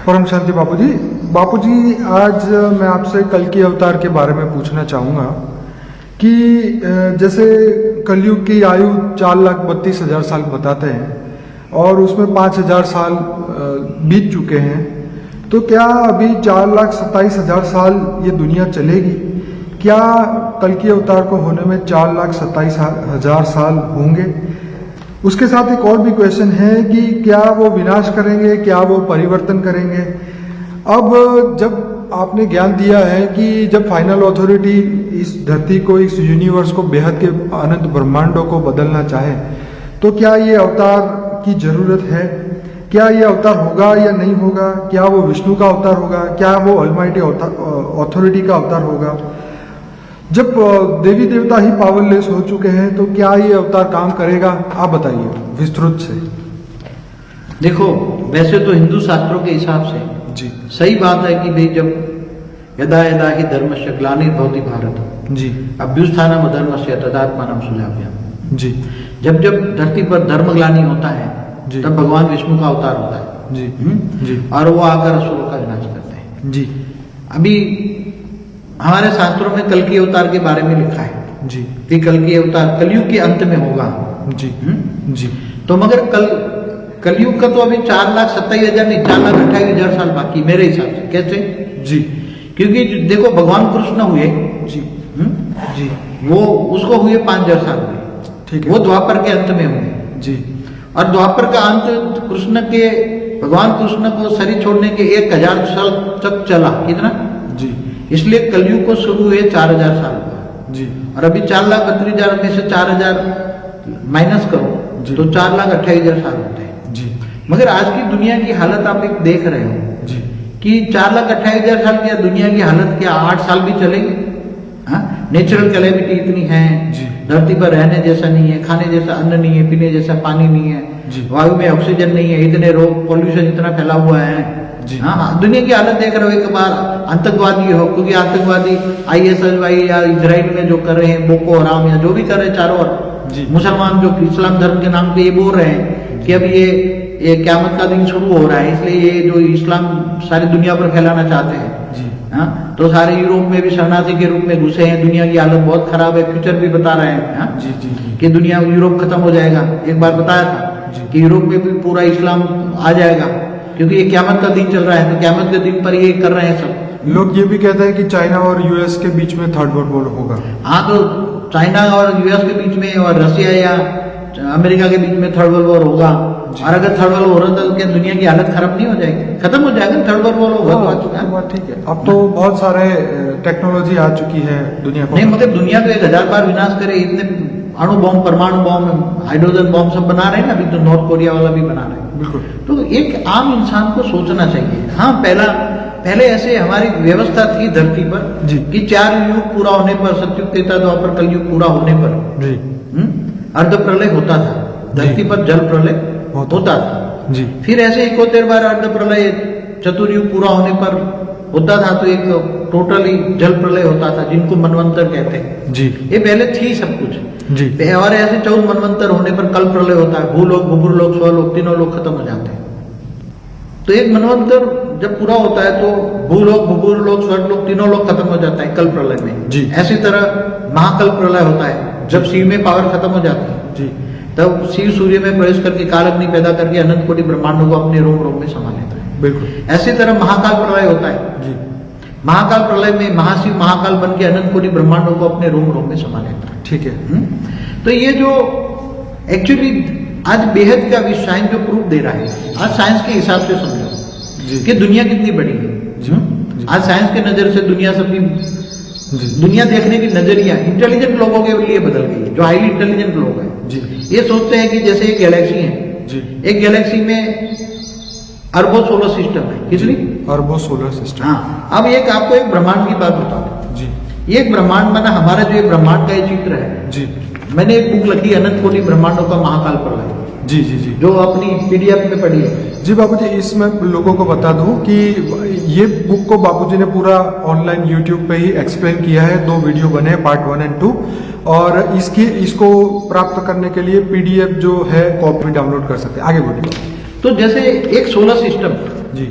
परम शांति बापूजी। बापूजी, आज मैं आपसे कल के अवतार के बारे में पूछना चाहूँगा कि जैसे कलयुग की आयु 4,32,000 साल बताते हैं और उसमें 5,000 साल बीत चुके हैं, तो क्या अभी 4,27,000 साल ये दुनिया चलेगी? क्या कल के अवतार को होने में 4,27,000 साल होंगे? उसके साथ एक और भी क्वेश्चन है कि क्या वो विनाश करेंगे, क्या वो परिवर्तन करेंगे? अब जब आपने ज्ञान दिया है कि जब फाइनल अथॉरिटी इस धरती को, इस यूनिवर्स को, बेहद के अनंत ब्रह्मांडों को बदलना चाहे, तो क्या ये अवतार की जरूरत है? क्या ये अवतार होगा या नहीं होगा? क्या वो विष्णु का अवतार होगा? क्या वो ऑलमाइटी अथॉरिटी का अवतार होगा? जब देवी देवता ही पावरलेस हो चुके हैं, तो क्या ये अवतार काम करेगा? आप बताइए विस्तृत से। देखो, वैसे तो हिंदू शास्त्रों के हिसाब से जी सही बात है कि भाई जब यदा यदा ही धर्मस्य ग्लानिर्भवति भारत जी अभ्युत्थानम् अधर्मस्य तदात्मानं संस्थाप्यम्। जी जब जब धरती पर धर्मग्लानि होता है जी तब भगवान विष्णु का अवतार होता है जी जी और वो आकर असुरों का विनाश करते हैं। जी अभी हमारे शास्त्रों में कल की अवतार के बारे में लिखा है जी कि कल की अवतार कलयुग के अंत में होगा। जी जी तो मगर कलयुग का तो अभी 4,27,000 नहीं, 4,28,000 साल बाकी मेरे हिसाब से। कैसे? जी क्योंकि देखो, भगवान कृष्ण हुए जी जी वो उसको हुए 5,000 साल हुए, ठीक है, वो द्वापर के अंत में हुए। जी और द्वापर का अंत भगवान कृष्ण को शरीर छोड़ने के 1,000 साल तक चला। कितना? जी इसलिए कलयुग को शुरू हुए 4,000 साल हुआ। जी और अभी 4,32,000 में से 4,000 माइनस करो जी। तो 4,28,000 साल होते हैं। जी मगर आज की दुनिया की हालत आप एक देख रहे हो जी कि 4,28,000 साल की दुनिया की हालत क्या 8 साल भी चलेगी? नेचुरल कैलेमिटी इतनी है, जी धरती पर रहने जैसा नहीं है, खाने जैसा अन्न नहीं है, पीने जैसा पानी नहीं है, जी वायु में ऑक्सीजन नहीं है, इतने रोग, पॉल्यूशन इतना फैला हुआ है। जी हाँ, दुनिया की हालत देख रहे हो। एक बार आतंकवादी हो, क्योंकि आतंकवादी ISIS या इजराइल में जो कर रहे हैं, बोको हराम या जो भी कर रहे हैं, चारों ओर जी मुसलमान जो इस्लाम धर्म के नाम पे ये बोल रहे हैं कि अब ये क़यामत का दिन शुरू हो रहा है, इसलिए ये जो इस्लाम सारी दुनिया पर फैलाना चाहते हैं। जी हाँ, तो सारे यूरोप में भी शरणार्थी के रूप में घुसे हैं। दुनिया की हालत बहुत खराब है, फ्यूचर भी बता रहे हैं। हाँ? जी जी जी कि दुनिया यूरोप खत्म हो जाएगा। एक बार बताया था जी। कि यूरोप में भी पूरा इस्लाम आ जाएगा, क्योंकि ये क़यामत का दिन चल रहा है। तो क़यामत के दिन पर ये कर रहे हैं सब लोग। ये भी कहते हैं कि चाइना और US के बीच में थर्ड वर्ल्ड वॉर होगा। हाँ, तो चाइना और US के बीच में और रशिया या अमेरिका के बीच में थर्ड वर्ल्ड वॉर होगा। और अगर थर्ड वर्ल्ड वॉर होता है तो क्या दुनिया की हालत खराब नहीं हो जाएगी? खत्म हो जाएगा। थर्ड वर्ल्ड वॉर होगा तो बात ठीक है। अब तो बहुत सारे टेक्नोलॉजी आ चुकी है दुनिया को। नहीं, मगर दुनिया को 1,000 बार विनाश करे। इतने अणु बॉम्ब, परमाणु बॉम्ब, हाइड्रोजन बॉम्ब सब बना रहे हैं ना। अभी तो नॉर्थ कोरिया वाला भी बना रहे हैं। बिल्कुल। तो एक आम इंसान को सोचना चाहिए। हाँ, पहले ऐसे हमारी व्यवस्था थी धरती पर जी कि 4 युग पूरा होने पर, सतयुग, त्रेता, द्वापर, कलयुग पूरा होने पर जी अर्ध प्रलय होता था। धरती पर जल प्रलय होता था जी। फिर ऐसे 71 बार अर्ध प्रलय, चतुर्युग पूरा होने पर होता था, तो एक टोटली जल प्रलय होता था, जिनको मनवंतर कहते हैं जी। ये पहले थी सब कुछ जी। और ऐसे 14 मनवंतर होने पर कल प्रलय होता है। भूलोक, भूगुरलोक, स्वलोक, तीनों लोग खत्म हो जाते हैं। तो एक मनवंतर जब पूरा होता है तो भूलोक, भूगुरलोक, स्वर्गलोक, तीनों लोग खत्म हो जाता है कल प्रलय में जी। ऐसी तरह महाकल प्रलय होता है जब शिव में पावर खत्म हो जाती है जी। तब शिव सूर्य में प्रवेश करके काल अग्नि पैदा करके अनंत कोटि ब्रह्मांडों को अपने रोम रोम में समा लेता है। बिल्कुल। ऐसी तरह महाकाल प्रलय होता है जी। महाकाल प्रलय में महाशिव महाकाल बन के अनंत कोटि ब्रह्मांडों को अपने रोम रोम में समा लेता है। ठीक है। तो ये जो एक्चुअली आज बेहद का विश्व साइंस जो प्रूफ दे रहा है, आज साइंस के हिसाब से समझो कि दुनिया कितनी बड़ी है। आज साइंस के नजर से दुनिया सबकी दुनिया देखने की नजरिया इंटेलिजेंट लोगों के लिए बदल गई है। जो हाईली इंटेलिजेंट लोग हैं जी। ये सोचते हैं कि जैसे एक गैलेक्सी है जी। एक गैलेक्सी में अरबों सोलर सिस्टम है। कितनी? अरबों सोलर सिस्टम। हाँ, अब एक आपको एक ब्रह्मांड की बात बताऊं जी। ये एक ब्रह्मांड बना, हमारा जो ये ब्रह्मांड का ये चित्र है जी। मैंने एक बुक लिखी अनंत कोटि ब्रह्मांडों का महाकाल प्रलय। जी जी जी। जो अपनी PDF में पढ़ी है। जी बाबूजी, इसमें लोगों को बता दूं कि ये बुक को बाबूजी ने पूरा ऑनलाइन YouTube पे ही एक्सप्लेन किया है। 2 वीडियो बने हैं, पार्ट 1 और 2। और इसको प्राप्त करने के लिए PDF जो है कॉपी डाउनलोड कर सकते हैं। आगे बढ़िए। तो जैसे एक सोलर सिस्टम जी।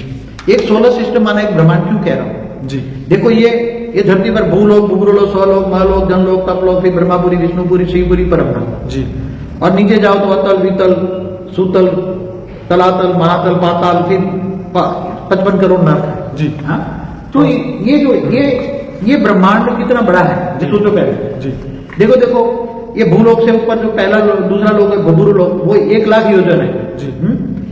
एक सोलर सिस्टम माना एक ब्रह्मांड क्यों कह रहा हूं? जी देखो ये धरती पर भूलोक, भूगोलोक, स्वलोक, महलोक, जनलोक, तपलोक, फिर ब्रह्मापुरी, विष्णुपुरी, शिवपुरी, परमधाम। जी और नीचे जाओ तो अतल, वितल, सुतल, तलातल, महातल, पाताल, फिर 55 करोड़ नर्क है। जी हाँ, तो ये ब्रह्मांड कितना बड़ा है ये सोचो पहले। जी देखो ये भूलोक से ऊपर जो पहला दूसरा लोक है गुरुलोक, वो 1 लाख योजन है। जी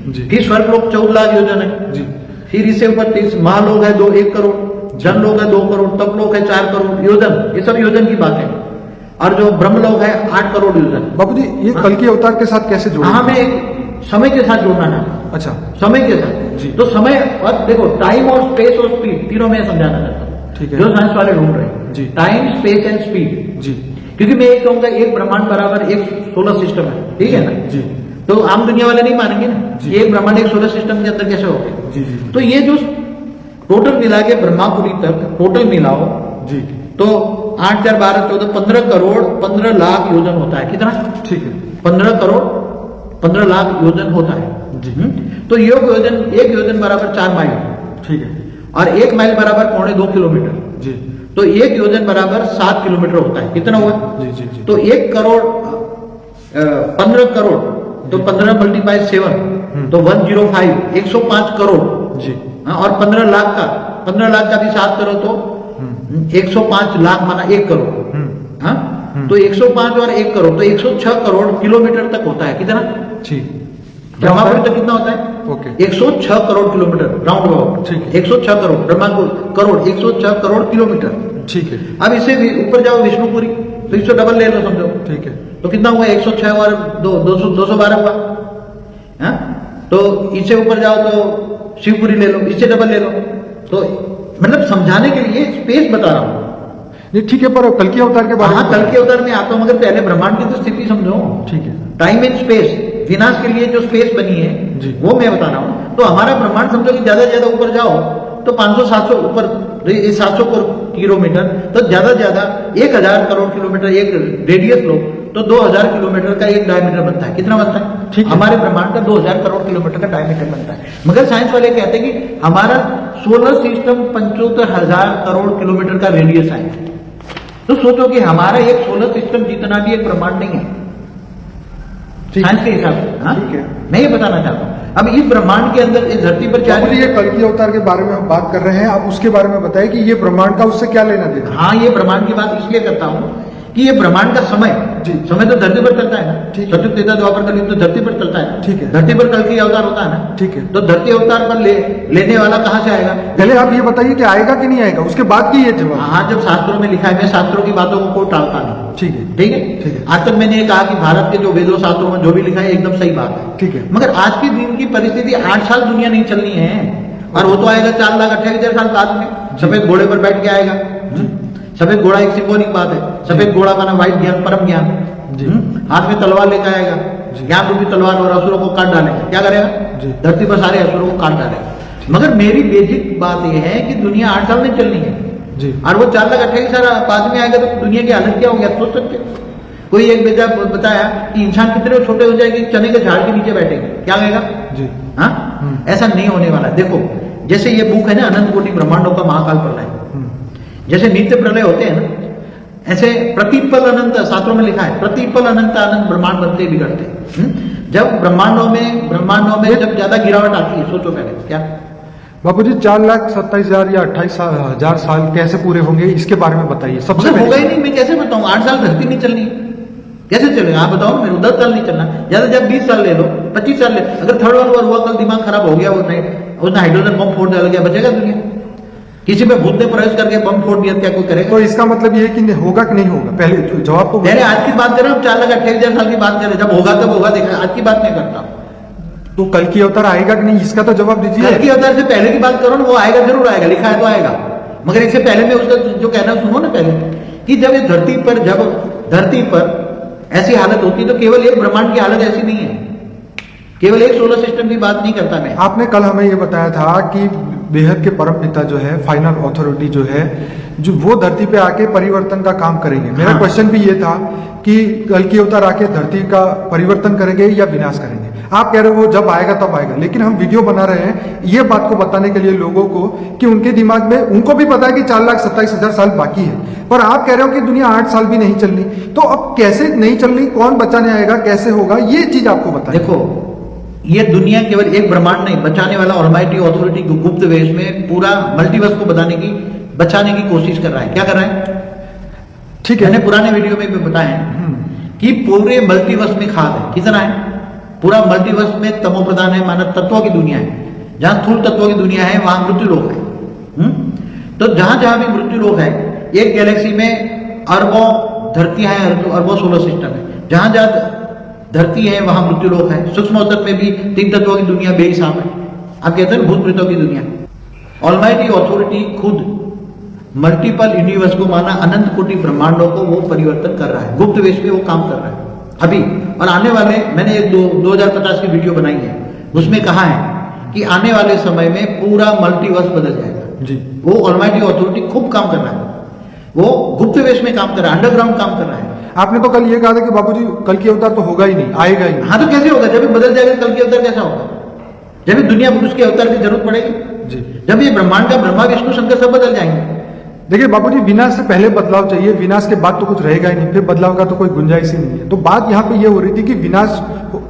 जी फिर स्वर्गलोक 14 लाख योजन है। जी फिर इससे ऊपर 30 महालोक है 1 करोड़, जनलोक है 2 करोड़, तपलोक है 4 करोड़ योजन। ये सब योजन की बात है। और जो ब्रह्मलोक है 8 करोड़ योजन। बापू जी ये कल के अवतार के साथ कैसे जोड़े? हाँ, मैं एक समय के साथ जोड़ना चाहता हूँ। अच्छा, समय के साथ जी। तो समय और देखो टाइम और स्पेस और स्पीड तीनों में समझाना चाहता हूँ। ठीक है। जो साइंस वाले ढूंढ रहे हैं जी। Time, space and speed. जी क्योंकि मैं एक कहूंगा एक ब्रह्मांड बराबर एक सोलर सिस्टम है, ठीक है ना? जी तो आम दुनिया वाले नहीं मानेंगे ना जी। ये एक ब्रह्मांड एक सोलर सिस्टम के अंदर कैसे हो गए। जी जी तो ये जो टोटल मिला के ब्रह्मापुरी तक टोटल मिलाओ जी तो 8 4 12 14 15 करोड़ 15 लाख योजन होता है। कितना? ठीक है। 15 करोड़ 15 लाख योजन होता है। जी तो एक योजन बराबर 4 माइल ठीक है। और 1 माइल बराबर 1.25 किलोमीटर। जी तो एक योजन बराबर 7 किलोमीटर होता है। कितना हुआ? जी जी जी तो 1 करोड़ 15 करोड़ तो 15 मल्टीप्लाई 7 तो 105 105 करोड़। जी हाँ, और 15 लाख का भी 7 करो तो 105 लाख माना 1 करोड़। हाँ, तो 105 और 1 करोड़ तो 106 करोड़ किलोमीटर तक होता है। कितना? ठीक। ब्रह्मापुरी तक कितना होता है? Okay. 106 crore kilometre round about. ठीक है। 106 करोड़ ब्रह्मापुर करोड़ 106 करोड़ किलोमीटर। ठीक है। अब इससे भी ऊपर जाओ विष्णुपुरी तो इससे डबल ले लो समझो। ठीक है। तो कितना हुआ? 106 और 212 हुआ। हाँ? तो इससे ऊपर जाओ तो शिवपुरी ले लो, इससे डबल ले लो। तो मतलब समझाने के लिए स्पेस बता रहा हूं। ये ठीक है, पर कल के अवतार के बारे में हाँ, कल के अवतार में आता हूं, मगर पहले ब्रह्मांड की तो स्थिति समझो। ठीक है। टाइम एंड स्पेस विनाश के लिए जो स्पेस बनी है जी। वो मैं बता रहा हूं। तो हमारा ब्रह्मांड समझो कि ज्यादा से ज्यादा ऊपर जाओ तो 500-700 ऊपर 700 किलोमीटर तो ज्यादा से ज्यादा 1000 करोड़ किलोमीटर एक रेडियस लो तो 2000 किलोमीटर का एक डायमीटर बनता है। कितना बनता है? ठीक है। हमारे ब्रह्मांड का 2000 करोड़ किलोमीटर का डायमीटर बनता है। मगर साइंस वाले कहते हैं कि हमारा सोलर सिस्टम 75,000 करोड़ किलोमीटर का रेडियस है। तो सोचो कि हमारा एक सोलर सिस्टम जितना भी एक ब्रह्मांड नहीं है साइंस के हिसाब से। हाँ? ठीक है। मैं ये बताना चाहता हूँ अब इस ब्रह्मांड के अंदर इस धरती पर क्या बापू जी ये कल के अवतार के बारे में हम बात कर रहे हैं, आप उसके बारे में बताइए कि ये ब्रह्मांड का उससे क्या लेना देना? हाँ, ये ब्रह्मांड की बात इसलिए करता हूँ कि ये ब्रह्मांड का समय जी। समय तो धरती पर चलता है ना। ठीक है। सतयुग त्रेता द्वापर कलयुग तो धरती पर चलता है। ठीक है। धरती पर कल की अवतार होता है ना। ठीक है। तो धरती अवतार पर लेने वाला कहाँ से आएगा? पहले आप ये बताइए कि आएगा कि नहीं आएगा, उसके बाद की ये जवाब। हाँ, जब शास्त्रों में लिखा है, मैं शास्त्रों की बातों को कोई टालता नहीं। ठीक है। ठीक है। ठीक है। आज तक मैंने ये कहा कि भारत के जो वेदों शास्त्रों में जो भी लिखा है एकदम सही बात है। ठीक है। मगर आज के दिन की परिस्थिति 8 साल दुनिया नहीं चलनी है और वो तो आएगा 4,28,000 साल बाद में। सफेद घोड़े पर बैठ के आएगा। सफेद घोड़ा एक सिंबॉलिक बात है। सफेद घोड़ा माना वाइट ज्ञान, परम ज्ञान। जी। हाथ में तलवार लेकर आएगा, ज्ञान रूपी तलवार, और असुरों को काट डालेगा। क्या करेगा? जी। धरती पर सारे असुरों को काट डालेगा। मगर मेरी बेसिक बात यह है कि दुनिया 8 साल में चलनी है जी। और वो 4,28,000 बाद में आएगा तो दुनिया की हालत क्या होगी आप सोच सकते हो? कोई एक बेटा बताया कि इंसान कितने छोटे हो जाएंगे, चने के झाड़ के नीचे बैठेंगे। क्या कहेगा? जी। हाँ, ऐसा नहीं होने वाला। देखो जैसे ये बुक है ना अनंत कोटि ब्रह्मांडों का महाकाल प्रलय, जैसे नित्य प्रलय होते हैं ना, ऐसे प्रतिपल अनंत शास्त्रों में लिखा है, प्रतिपल अनंत अनंत ब्रह्मांड बनते बिगड़ते। जब ब्रह्मांडों में जब ज्यादा गिरावट आती है, सोचो पहले क्या बापू जी 4,27,000 या 28,000 साल कैसे पूरे होंगे, इसके बारे में बताइए सबसे होगा पहले। ही नहीं। मैं कैसे बताऊं? 8 साल धरती नहीं चलनी, कैसे चलेगा आप बताओ? मेरे 10 साल नहीं चलना, ज्यादा जब 20 साल ले लो, 25 साल ले। अगर थर्ड वर्ल्ड वॉर हुआ, कल दिमाग खराब हो गया, उसने हाइड्रोजन बम फोड़ डाल गया, बचेगा दुनिया? किसी पे भूत ने प्रवेश करके बम फोड़ दिया, क्या कोई करेगा? तो इसका मतलब ये कि होगा कि नहीं होगा, पहले जवाब तो पहले आज की बात कर रहे हो, 4,28,000 साल की बात कर रहे हैं। जब होगा तब होगा, देखा। आज की बात नहीं करता। तो कल की अवतार आएगा कि नहीं, इसका तो जवाब दीजिए। कल की अवतार से पहले की बात करो ना, वो आएगा, जरूर आएगा, लिखा है तो आएगा। मगर इससे पहले में उसका जो कहना सुनो ना पहले, कि जब ये धरती पर ऐसी हालत होती है तो केवल एक ब्रह्मांड की हालत ऐसी नहीं है, केवल एक सोलर सिस्टम की बात नहीं करता मैं। आपने कल हमें ये बताया था कि बेहद के परम पिता जो है, फाइनल अथॉरिटी जो है, जो वो धरती पे आके परिवर्तन का काम करेंगे। मेरा हाँ। क्वेश्चन भी ये था कि कल की अवतार आके धरती का परिवर्तन करेंगे या विनाश करेंगे। आप कह रहे हो वो जब आएगा तब आएगा, लेकिन हम वीडियो बना रहे हैं ये बात को बताने के लिए लोगों को कि उनके दिमाग में, उनको भी पता है कि 4,27,000 साल बाकी है, पर आप कह रहे हो कि दुनिया 8 साल भी नहीं चलनी, तो अब कैसे नहीं चलनी, कौन बचाने आएगा, कैसे होगा, ये चीज आपको बताइए। देखो, ये दुनिया केवल एक ब्रह्मांड नहीं, बचाने वाला ऑलमाइटी अथॉरिटी गुप्त वेश में पूरा मल्टीवर्स को बचाने की कोशिश कर रहा है। क्या कर रहा है? ठीक है, मैंने पुराने वीडियो में भी बताया कि पूरे मल्टीवर्स में खाद है। कितना है? पूरा मल्टीवर्स में तमो प्रधान है, मानव तत्वों की दुनिया है। जहां स्थूल तत्वों की दुनिया है वहां मृत्यु लोक है। तो जहां जहां भी मृत्यु लोक है, एक गैलेक्सी में अरबों धरतियां हैं, अरबों सोलर सिस्टम है। जहां जहां धरती है वहां मृत्यु लोक है। सूक्ष्म तत्व में भी 3 तत्वों की दुनिया बेहिसाब है। आप कहते हैं भूत प्रेतों की दुनिया। ऑलमाइटी अथॉरिटी खुद मल्टीपल यूनिवर्स को माना अनंत कोटि ब्रह्मांडों को वो परिवर्तन कर रहा है। गुप्त वेश में वो काम कर रहा है अभी, और आने वाले, मैंने एक 2050 की वीडियो बनाई है, उसमें कहा है कि आने वाले समय में पूरा मल्टीवर्स बदल जाएगा जी। वो ऑलमाइटी अथॉरिटी खूब काम कर रहा है, वो गुप्त वेश में काम कर रहा है, अंडरग्राउंड काम कर रहा है। आपने तो कल ये कहा था कि बाबूजी कल की अवतार तो होगा ही नहीं, आएगा ही नहीं। हाँ, तो कैसे होगा? जब ये बदल जाएगा कल की अवतार कैसा होगा? जब ये दुनिया पुरुष के अवतार की जरूरत पड़ेगी जी। जब ये ब्रह्मांड का ब्रह्मा विष्णु शंकर सब बदल जाएंगे। देखिए बाबूजी, विनाश से पहले बदलाव चाहिए, विनाश के बाद तो कुछ रहेगा ही नहीं, फिर बदलाव का तो कोई गुंजाइश ही नहीं है। तो बात यहाँ पे ये हो रही थी कि विनाश,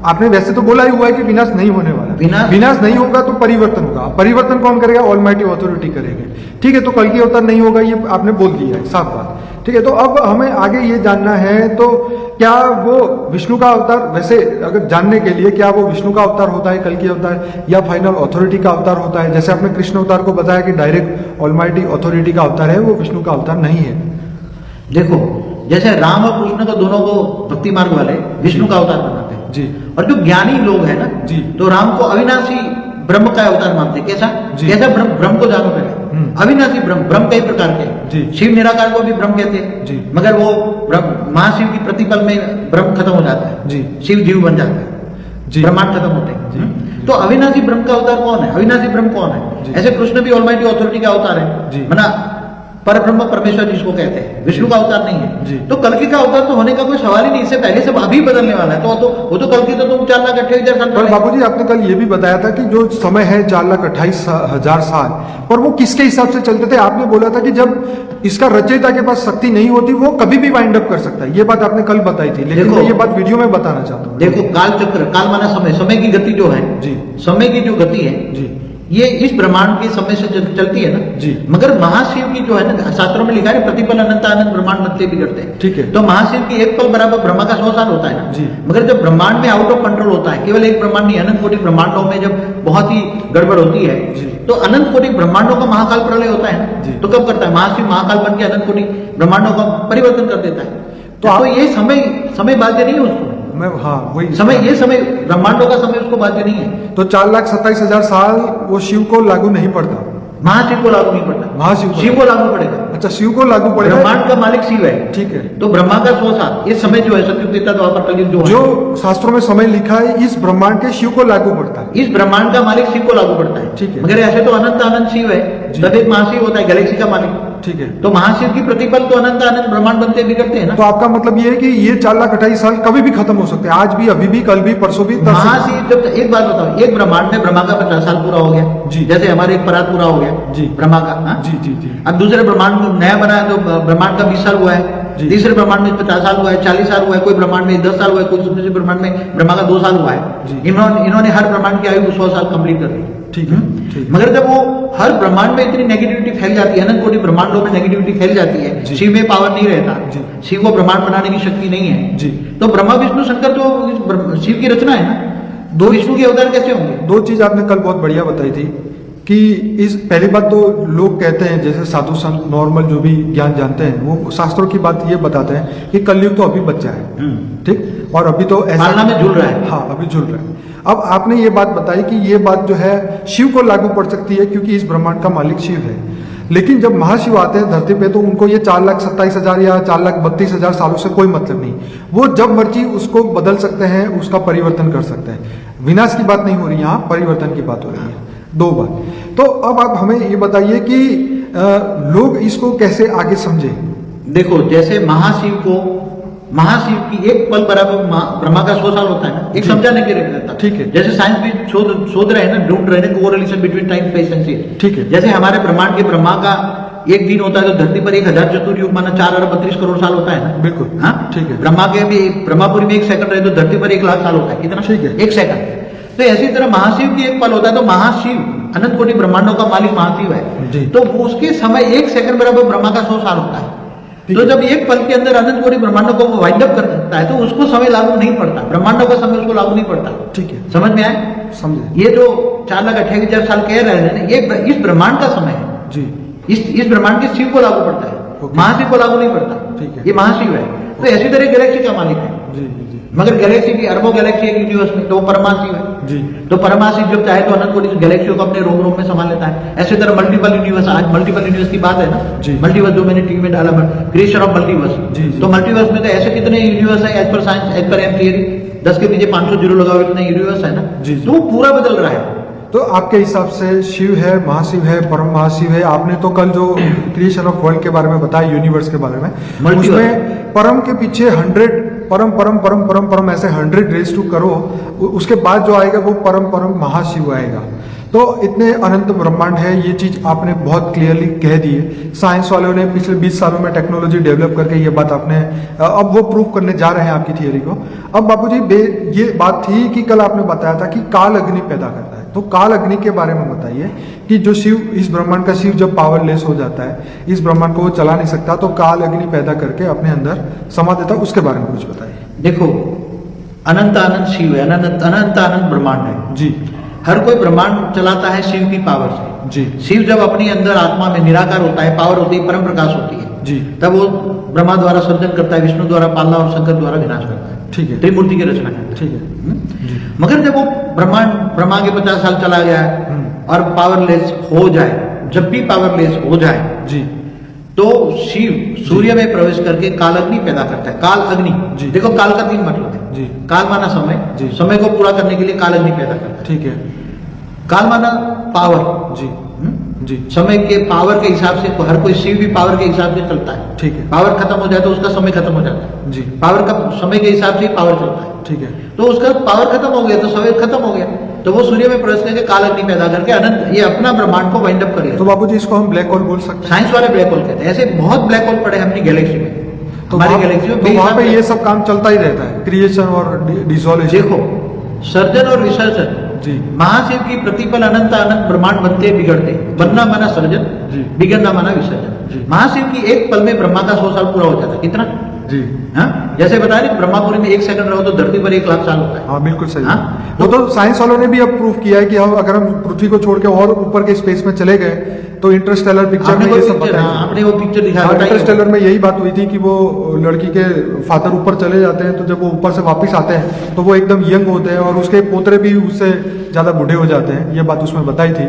आपने वैसे तो बोला ही हुआ है कि विनाश नहीं होने वाला, विनाश नहीं होगा तो परिवर्तन होगा। परिवर्तन कौन करेगा? ऑलमाइटी अथॉरिटी करेगा। ठीक है, तो कल की अवतार नहीं होगा, ये आपने बोल दिया है, साफ बात। ठीक है, तो अब हमें आगे ये जानना है, तो क्या वो विष्णु का अवतार, वैसे अगर जानने के लिए, क्या वो विष्णु का अवतार होता है कल की अवतार, या फाइनल अथॉरिटी का अवतार होता है? जैसे आपने कृष्ण अवतार को बताया कि डायरेक्ट ऑलमाइटी अथॉरिटी का अवतार है, वो विष्णु का अवतार नहीं है। देखो, जैसे राम और कृष्ण को दोनों को भक्ति मार्ग वाले विष्णु का अवतार बनाते हैं जी। और जो ज्ञानी लोग हैं ना जी, तो राम को अविनाशी ब्रह्म का अवतार मानते हैं। कैसा ब्रह्म को जानो पहले। अविनाशी ब्रह्म कई प्रकार के जी। शिव निराकार को भी ब्रह्म कहते हैं जी। मगर वो महाशिव की प्रतिपल में ब्रह्म खत्म हो जाता है जी। शिव जीव बन जाता है जी। ब्रह्मांड खत्म होते हैं। तो अविनाशी ब्रह्म का अवतार कौन है? अविनाशी ब्रह्म कौन है? ऐसे कृष्ण भी ऑलमाइटी अथॉरिटी का अवतार है, मना पर ब्रह्म परमेश्वर जिसको कहते हैं, विष्णु का अवतार नहीं है। तो कल्कि का अवतार तो होने का कोई सवाल ही नहीं, इससे पहले सब अभी बदलने वाला है। तो वो तो कल्कि तो तुम 4,28,000 साल। पर बाबूजी, आपने कल ये भी बताया था कि जो समय है 4,28,000 साल, पर वो किसके हिसाब से चलते थे? आपने बोला था कि जब इसका रचयिता के पास शक्ति नहीं होती वो कभी भी वाइंड अप कर सकता है। ये बात आपने कल बताई थी, लेकिन मैं ये बात वीडियो में बताना चाहता हूँ। देखो, काल चक्र, काल माना समय की गति जो है जी, समय की जो गति है जी, ये इस ब्रह्मांड के समय से चलती है ना जी। मगर महाशिव की जो है ना, शास्त्रों में लिखा है प्रतिपल अनंत आनंद ब्रह्मांड मध्य बिगड़ते हैं। ठीक है, तो महाशिव की एक पल बराबर ब्रह्मा का 100 साल होता है ना जी। मगर जब ब्रह्मांड में आउट ऑफ कंट्रोल होता है, केवल एक ब्रह्मांड नहीं, अनंत कोटि ब्रह्मांडों में जब बहुत ही गड़बड़ होती है तो अनंत कोटि ब्रह्मांडों का महाकाल प्रलय होता है ना, तो कब करता है? महाशिव महाकाल बन के अनंत कोटि ब्रह्मांडों का परिवर्तन कर देता है। तो ये समय बाध्य नहीं है उसको। हाँ, वही ये समय ब्रह्मांडों का समय उसको बाध्य नहीं है। तो 4,27,000 साल वो शिव को लागू नहीं पड़ता, महाशिव को लागू नहीं पड़ता, शिव को लागू पड़ेगा। अच्छा, शिव को लागू पड़ेगा। ब्रह्मांड का मालिक शिव है। ठीक है, तो ब्रह्मा का 100 साल, ये समय जो है सतयुग त्रेता द्वापर कलयुग जो शास्त्रों में समय लिखा है, इस ब्रह्मांड के शिव को लागू पड़ता है। इस ब्रह्मांड का मालिक शिव को लागू पड़ता है। ठीक है, मगर ऐसे तो अनंत आनंद शिव है, तब एक महाशिव होता है गैलेक्सी का मालिक। ठीक है, तो महाशिव की प्रतिपल तो अनंत आनंद ब्रह्मांड बनते बिगड़ते हैं ना। तो आपका मतलब ये है कि ये 4,28,000 साल कभी भी खत्म हो सकते हैं, आज भी, अभी भी, कल भी, परसों भी। महाशिव जब, एक बात बताओ, एक ब्रह्मांड में ब्रह्मा का 50 साल पूरा हो गया जी, जैसे हमारे एक परात पूरा हो गया जी ब्रह्मा का। जी जी जी। अब दूसरे ब्रह्मांड में नया बना है तो ब्रह्मांड का 20 साल हुआ है, तीसरे ब्रह्मांड में 50 साल हुआ है, 40 साल हुआ है, कोई ब्रह्मांड में 10 साल हुआ है, कोई दूसरे ब्रह्मांड में ब्रह्मा का 2 साल हुआ है। इन्होंने हर ब्रह्मांड की आयु 100 साल कंप्लीट कर दी। ठीक है, मगर जब वो हर ब्रह्मांड में इतनी नेगेटिविटी फैल जाती है, अनंत कोटि ब्रह्मांडों में नेगेटिविटी फैल जाती है, शिव में पावर नहीं रहता, शिव को ब्रह्मांड बनाने की शक्ति नहीं है जी। तो ब्रह्मा विष्णु शंकर तो शिव की रचना है ना, दो विष्णु के अवतार कैसे होंगे? दो चीज आपने कल बहुत बढ़िया बताई थी कि इस पहली बात तो लोग कहते हैं, जैसे साधु संत नॉर्मल जो भी ज्ञान जानते हैं वो शास्त्रों की बात ये बताते हैं कि कलयुग तो अभी बच्चा है, ठीक, और अभी तो ऐसा में झूल रहा है। हाँ, अभी झूल रहा है। अब आपने ये बात बताई कि ये बात जो है शिव को लागू पड़ सकती है क्योंकि इस ब्रह्मांड का मालिक शिव है, लेकिन जब महाशिव आते हैं धरती पे तो उनको ये 4,27,000 या 4,32,000 सालों से कोई मतलब नहीं। वो जब मर्जी उसको बदल सकते हैं, उसका परिवर्तन कर सकते हैं। विनाश की बात नहीं हो रही, यहाँ परिवर्तन की बात हो रही है। दो बात। तो अब आप हमें ये बताइए कि लोग इसको कैसे आगे समझे। देखो, जैसे महाशिव को महाशिव की एक पल बराबर ब्रह्मा का 100 साल होता है ना, एक समझाने के लिए रहता है। ठीक है। जैसे साइंस भी शोध रहे हैं ना, ढूंढ रहे हैं correlation between time space and space. ठीक है। जैसे हमारे ब्रह्मांड के ब्रह्मा का एक दिन होता है तो धरती पर 1000 चतुर्युग माना 4 अरब 32 करोड़ साल होता है ना। बिल्कुल। हाँ ठीक है। ब्रह्मा के भी ब्रह्मापुरी में 1 सेकंड रहे तो धरती पर 1 लाख साल होता है। कितना? ठीक है। 1 सेकंड। तो ऐसी तरह महाशिव की एक पल होता है तो महाशिव अनंत कोटि ब्रह्मांडों का मालिक महाशिव है। जी। तो वो उसके समय 1 सेकंड बराबर ब्रह्मा का 100 साल होता है। तो जब एक पल के अंदर अनंत कोटि ब्रह्मांडों को वो वाइंड अप कर सकता है तो उसको समय लागू नहीं पड़ता, ब्रह्मांडों का समय उसको लागू नहीं पड़ता। ठीक है। समझ में आए? समझे। ये जो 4,28,000 साल कह रहे हैं ना, ये इस ब्रह्मांड का समय है। जी। इस ब्रह्मांड के शिव को लागू पड़ता है, महाशिव को लागू नहीं पड़ता। ठीक है। ये महाशिव है। तो ऐसी तरह गैलेक्सी का मालिक है। जी जी मगर गैलेक्सी की अरबों गैलेक्सी है यूनिवर्स में, तो वो परमाशिव है। जी। तो परमाशिव जब चाहे तो अनंत कोटि गैलेक्सियों को अपने रोम में संभाल लेता है। ऐसी तरह मल्टीपल यूनिवर्स, आज मल्टीपल यूनिवर्स की बात है ना। जी। मल्टीवर्स जो मैंने टीवी में डाला, क्रिएशन ऑफ मल्टीवर्स। जी, जी। तो मल्टीवर्स में तो ऐसे कितने यूनिवर्स है एज पर साइंस, एज पर एम थियरी, 10 के पीछे 500 जीरो लगाओ, इतने यूनिवर्स है ना। जी, जी। तो वो पूरा बदल रहा है। तो आपके हिसाब से शिव है, महाशिव है, परम महाशिव है। आपने तो कल जो क्रिएशन ऑफ वर्ल्ड के बारे में बताया, यूनिवर्स के बारे में, उसमें परम के पीछे 100 परम परम परम परम परम ऐसे 100 रेज टू करो, उसके बाद जो आएगा वो परम परम महाशिव आएगा। तो इतने अनंत ब्रह्मांड है, ये चीज आपने बहुत क्लियरली कह दी है। साइंस वालों ने पिछले 20 सालों में टेक्नोलॉजी डेवलप करके ये बात आपने अब वो प्रूव करने जा रहे हैं आपकी थियरी को। अब बापूजी ये बात थी कि कल आपने बताया था कि काल अग्नि पैदा करता है, तो काल अग्नि के बारे में बताइए कि जो शिव, इस ब्रह्मांड का शिव जब पावरलेस हो जाता है, इस ब्रह्मांड को वो चला नहीं सकता, तो काल अग्नि पैदा करके अपने अंदर समा देता है, उसके बारे में कुछ बताइए। देखो, अनंत अनंत शिव है, अनंत अनंत ब्रह्मांड है जी। हर कोई ब्रह्मांड चलाता है शिव की पावर से। जी। शिव जब अपनी अंदर आत्मा में निराकार होता है, पावर होती है, परम प्रकाश होती है जी। तब वो ब्रह्मा द्वारा सर्जन करता है, विष्णु द्वारा पालना और शंकर द्वारा विनाश करता है। ठीक है। त्रिमूर्ति की रचना करता है। ठीक है। मगर जब वो ब्रह्मा के 50 साल चला गया है और पावरलेस हो जाए, जब भी पावरलेस हो जाए जी, तो शिव सूर्य में प्रवेश करके काल अग्नि पैदा करता है। काल अग्नि, देखो काल का 3 मतलब है जी। काल माना समय, समय को पूरा करने के लिए काल अग्नि पैदा करता है। ठीक है। काल माना पावर जी जी। समय के पावर के हिसाब से हर कोई शिव भी पावर के हिसाब से चलता है। ठीक है। पावर खत्म हो जाए तो उसका समय खत्म हो जाता है। जी। पावर का समय के हिसाब से ही पावर चलता है। ठीक है। तो उसका पावर खत्म हो गया तो समय खत्म हो गया, तो वो सूर्य में प्रवेश करके काल अग्नि पैदा करके अनंत ये अपना ब्रह्मांड को वाइंड अप कर तो बाबूजी इसको हम ब्लैक होल बोल सकते हैं? साइंस वाले ब्लैक होल कहते हैं। ऐसे बहुत ब्लैक होल पड़े हैं अपनी गैलेक्सी में, तो हमारी गैलेक्सी में। तो वहां पे ये सब काम चलता ही रहता है, क्रिएशन और डिसोल्यूशन। देखो, सर्जन और विसर्जन जी। महाशिव की प्रतिपल अनंत अनंत ब्रह्मांड बनते बिगड़ते, बनना माना सर्जन जी। बिगड़ना माना विसर्जन। जी। महाशिव की एक पल में ब्रह्मा का 100 साल पूरा हो जाता है। कितना? जी। हाँ, जैसे बताया नहीं, ब्रह्मापुरी में 1 सेकंड रहो तो धरती पर 1 लाख साल होता है। हाँ बिल्कुल सही। हाँ? वो तो साइंस वालों ने भी अब प्रूव किया है कि हम अगर हम पृथ्वी को छोड़ के और ऊपर के स्पेस में चले गए तो इंटरस्टेलर पिक्चर में ये सब बताया। आपने वो पिक्चर दिखाया, इंटरस्टेलर में यही बात हुई थी कि वो लड़की के फादर ऊपर चले जाते हैं, तो जब वो ऊपर से वापस आते हैं तो वो एकदम यंग होते हैं और उसके पोतरे भी उससे ज्यादा बूढ़े हो जाते हैं, ये बात उसमें बताई थी।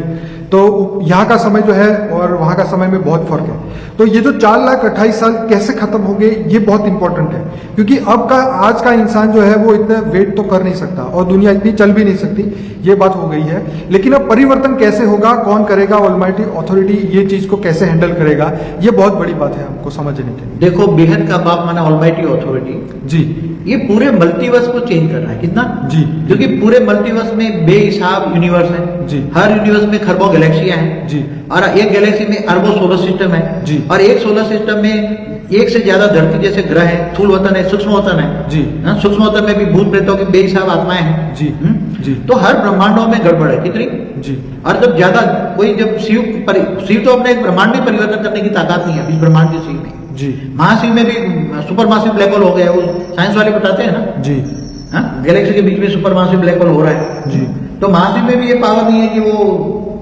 तो यहाँ का समय जो है और वहाँ का समय में बहुत फर्क है। तो ये जो 4,28,000 साल कैसे खत्म हो गए, ये बहुत इंपॉर्टेंट है, क्योंकि आज का इंसान जो है वो इतना वेट तो कर नहीं सकता और दुनिया इतनी चल भी नहीं सकती, ये बात हो गई है। लेकिन अब परिवर्तन कैसे होगा, कौन करेगा, ऑलमाइटी अथॉरिटी ये चीज को कैसे हैंडल करेगा, ये बहुत बड़ी बात है हमको समझने के लिए। देखो, बेहद का बाप माना ऑलमाइटी अथॉरिटी जी, ये पूरे मल्टीवर्स को चेंज कर रहा है। कितना? जी। क्योंकि पूरे मल्टीवर्स में बेहिसाब यूनिवर्स है जी। हर यूनिवर्स में खरबों गैलेक्सियां हैं जी। और एक गैलेक्सी में अरबों सोलर सिस्टम है जी। और एक सोलर सिस्टम में 1 से ज्यादा धरती जैसे ग्रह है, स्थूल वतन है, सूक्ष्म वतन है जी। सूक्ष्म वतन में भी भूत प्रेतों की बेहिसाब आत्माएं हैं जी। जी। तो हर ब्रह्मांडों में गड़बड़ है। कितनी? जी। और जब ज्यादा कोई जब शिव तो अपने एक ब्रह्मांड में परिवर्तन करने की ताकत नहीं है इस ब्रह्मांड के शिव में। जी। महाशिव में भी सुपर मासिव ब्लैक होल हो गया, वो साइंस वाले बताते हैं ना। जी। गैलेक्सी के बीच में सुपर मासिव ब्लैक होल हो रहा है। जी। तो महाशिव में भी ये पावर नहीं है कि वो